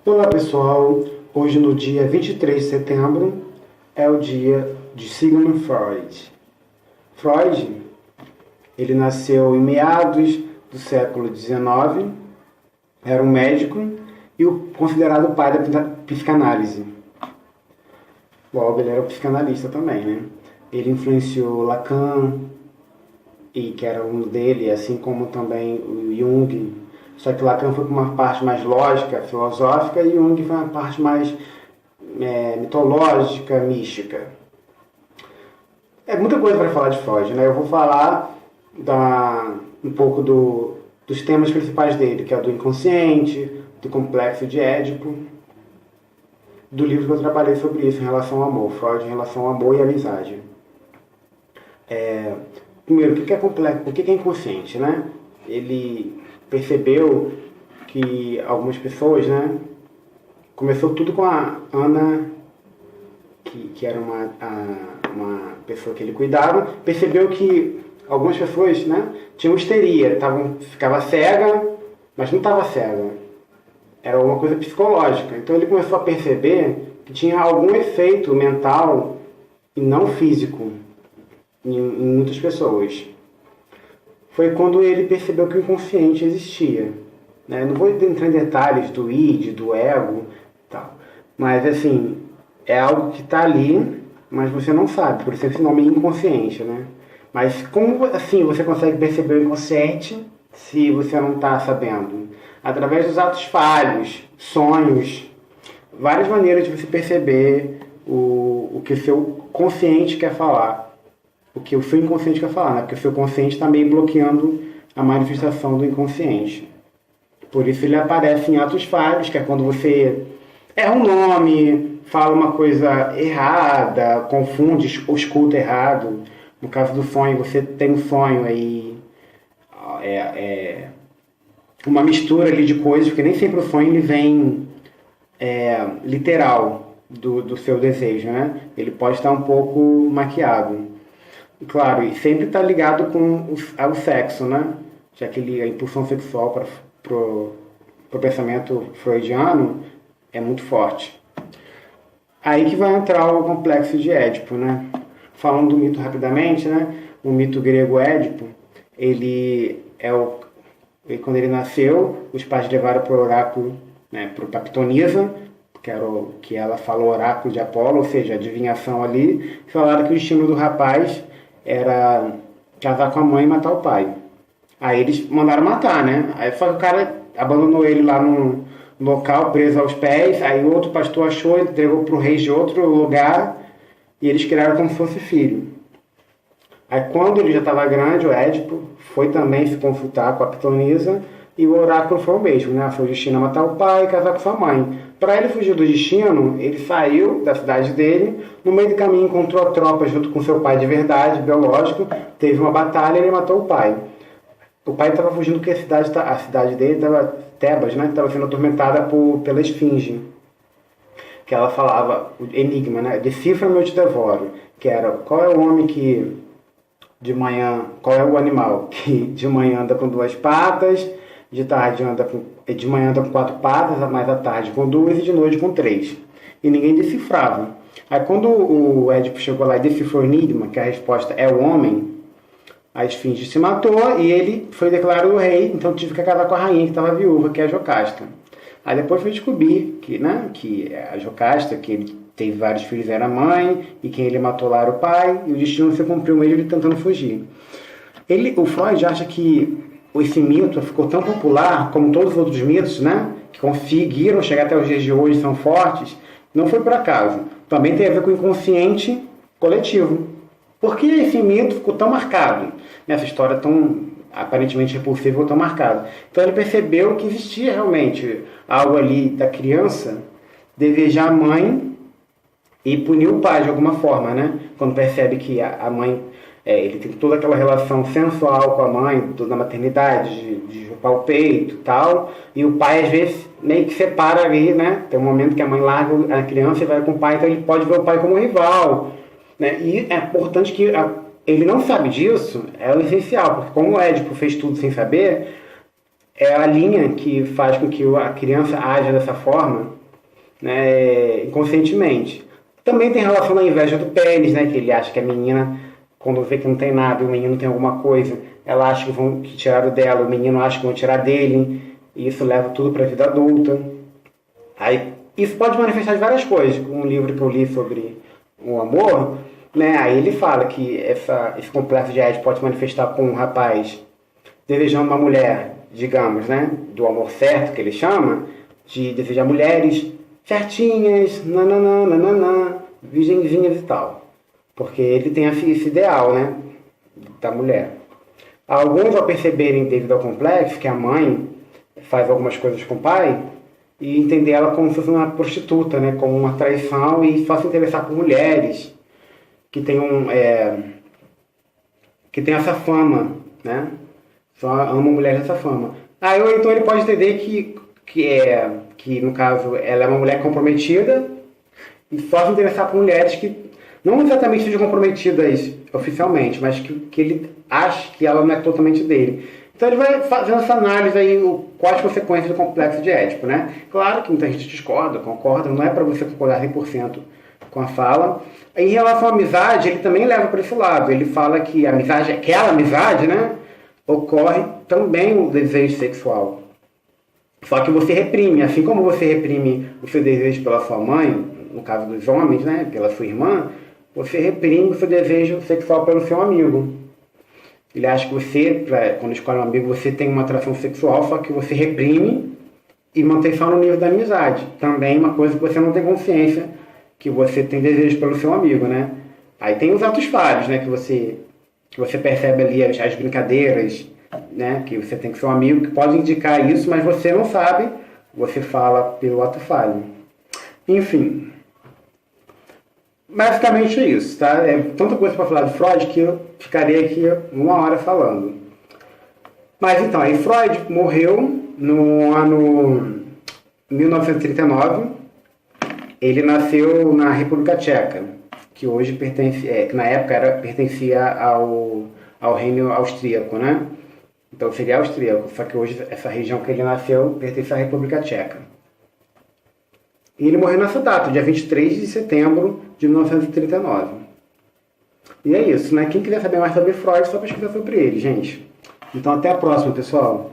Olá pessoal, hoje no dia 23 de setembro é o dia de Sigmund Freud. Freud, ele nasceu em meados do século XIX, era um médico e considerado o pai da psicanálise. Logo, ele era um psicanalista também, né? Ele influenciou Lacan, e que era um dele, assim como também o Jung. Só que Lacan foi para uma parte mais lógica, filosófica, e Jung foi uma parte mais mitológica, mística. É muita coisa para falar de Freud, né? Eu vou falar um pouco dos temas principais dele, que é do inconsciente, do complexo de Édipo, do livro que eu trabalhei sobre isso, em relação ao amor, Freud em relação ao amor e amizade. Primeiro, o que é complexo, o que é inconsciente, né? Ele percebeu que algumas pessoas, né? Começou tudo com a Ana, que era uma pessoa que ele cuidava, percebeu que algumas pessoas, né, tinham histeria, ficava cega, mas não estava cega. Era uma coisa psicológica. Então ele começou a perceber que tinha algum efeito mental e não físico em muitas pessoas. Foi quando ele percebeu que o inconsciente existia. Né? Não vou entrar em detalhes do id, do ego, tal. Mas assim, é algo que está ali, mas você não sabe, por isso esse nome é inconsciente, né? Mas como assim você consegue perceber o inconsciente se você não está sabendo? Através dos atos falhos, sonhos, várias maneiras de você perceber o que o seu consciente quer falar. O que o seu inconsciente quer falar, né? Porque o seu consciente está meio bloqueando a manifestação do inconsciente. Por isso ele aparece em atos falhos, que é quando você erra um nome, fala uma coisa errada, confunde, ou escuta errado. No caso do sonho, você tem um sonho aí, uma mistura ali de coisas, porque nem sempre o sonho ele vem literal do seu desejo, né? Ele pode estar um pouco maquiado. Claro, e sempre está ligado com ao sexo, né? Já que a impulsão sexual para o pensamento freudiano é muito forte. Aí que vai entrar o complexo de Édipo, né? Falando do mito rapidamente, né? O mito grego Édipo, quando ele nasceu, os pais levaram para o oráculo, né, para Pitonisa, que ela falou oráculo de Apolo, ou seja, adivinhação ali, e falaram que o destino do rapaz era casar com a mãe e matar o pai. Aí eles mandaram matar, né? Aí só que o cara abandonou ele lá no local, preso aos pés, aí outro pastor achou, entregou para o rei de outro lugar, e eles criaram como se fosse filho. Aí quando ele já estava grande, o Édipo foi também se consultar com a Pitonisa, e o oráculo foi o mesmo, né? Foi o destino a matar o pai e casar com sua mãe. Para ele fugir do destino, ele saiu da cidade dele, no meio do caminho encontrou a tropa junto com seu pai de verdade, biológico, teve uma batalha e ele matou o pai. O pai estava fugindo porque a cidade dele estava, Tebas, né? Estava sendo atormentada pela esfinge. Que ela falava, o enigma, né? Decifra-me ou te devoro. Que era, qual é o homem que de manhã, qual é o animal que de manhã anda com 2 patas, de manhã anda com 4 patas, mais à tarde com 2 e de noite com 3. E ninguém decifrava. Aí quando o Édipo chegou lá e decifrou o enigma, que a resposta é o homem, a esfinge se matou e ele foi declarado rei, então tive que casar com a rainha que estava viúva, que é a Jocasta. Aí depois foi descobrir que a Jocasta, que ele teve vários filhos, era a mãe, e quem ele matou lá era o pai, e o destino se cumpriu mesmo ele tentando fugir. O Freud acha que esse mito ficou tão popular, como todos os outros mitos, né, que conseguiram chegar até os dias de hoje, são fortes, não foi por acaso. Também tem a ver com o inconsciente coletivo. Por que esse mito ficou tão marcado? Essa história tão aparentemente repulsiva ficou tão marcada. Então ele percebeu que existia realmente algo ali da criança desejar a mãe e punir o pai de alguma forma, né? Quando percebe que a mãe, ele tem toda aquela relação sensual com a mãe, na maternidade, de chupar o peito e tal, e o pai às vezes meio que separa ali, né? Tem um momento que a mãe larga a criança e vai com o pai, então ele pode ver o pai como rival, né? E é importante que ele não sabe disso, é o essencial, porque como o Édipo fez tudo sem saber, é a linha que faz com que a criança haja dessa forma, né, inconscientemente. Também tem relação à inveja do pênis, né, que ele acha que a menina, quando vê que não tem nada e o menino tem alguma coisa, ela acha que tiraram dela, o menino acha que vão tirar dele, e isso leva tudo para a vida adulta. Aí, isso pode manifestar de várias coisas. Um livro que eu li sobre o amor, né, aí ele fala que esse complexo de Édipo pode se manifestar com um rapaz desejando uma mulher, digamos, né, do amor certo, que ele chama, de desejar mulheres certinhas, nananã, nananã, virgenzinhas e tal. Porque ele tem esse ideal, né, da mulher. Alguns, ao perceberem, devido ao complexo, que a mãe faz algumas coisas com o pai, e entender ela como se fosse uma prostituta, né, como uma traição, e só se interessar por mulheres que que tem essa fama, né, só ama mulheres dessa fama. Ou então ele pode entender que, no caso, ela é uma mulher comprometida e só se interessar por mulheres que não exatamente sejam comprometidas oficialmente, mas que ele acha que ela não é totalmente dele. Então ele vai fazendo essa análise aí, quais consequências do complexo de Édipo, né? Claro que muita gente discorda, concorda, não é para você concordar 100% com a fala. Em relação à amizade, ele também leva para esse lado. Ele fala que a amizade, aquela amizade, né, ocorre também o desejo sexual. Só que você reprime, assim como você reprime o seu desejo pela sua mãe, no caso dos homens, né, pela sua irmã, você reprime o seu desejo sexual pelo seu amigo. Ele acha que você, quando escolhe um amigo, você tem uma atração sexual, só que você reprime e mantém só no nível da amizade. Também uma coisa que você não tem consciência, que você tem desejo pelo seu amigo, né? Aí tem os atos falhos, né, que você percebe ali as brincadeiras, né, que você tem com seu amigo, que pode indicar isso, mas você não sabe, você fala pelo ato falho. Enfim, basicamente é isso, tá? É tanta coisa para falar de Freud que eu ficaria aqui 1 hora falando. Mas então, aí Freud morreu no ano 1939. Ele nasceu na República Tcheca, que hoje que na época pertencia ao reino austríaco, né? Então seria austríaco, só que hoje essa região que ele nasceu pertence à República Tcheca. E ele morreu nessa data, dia 23 de setembro de 1939. E é isso, né? Quem quiser saber mais sobre Freud, só pesquisar sobre ele, gente. Então até a próxima, pessoal.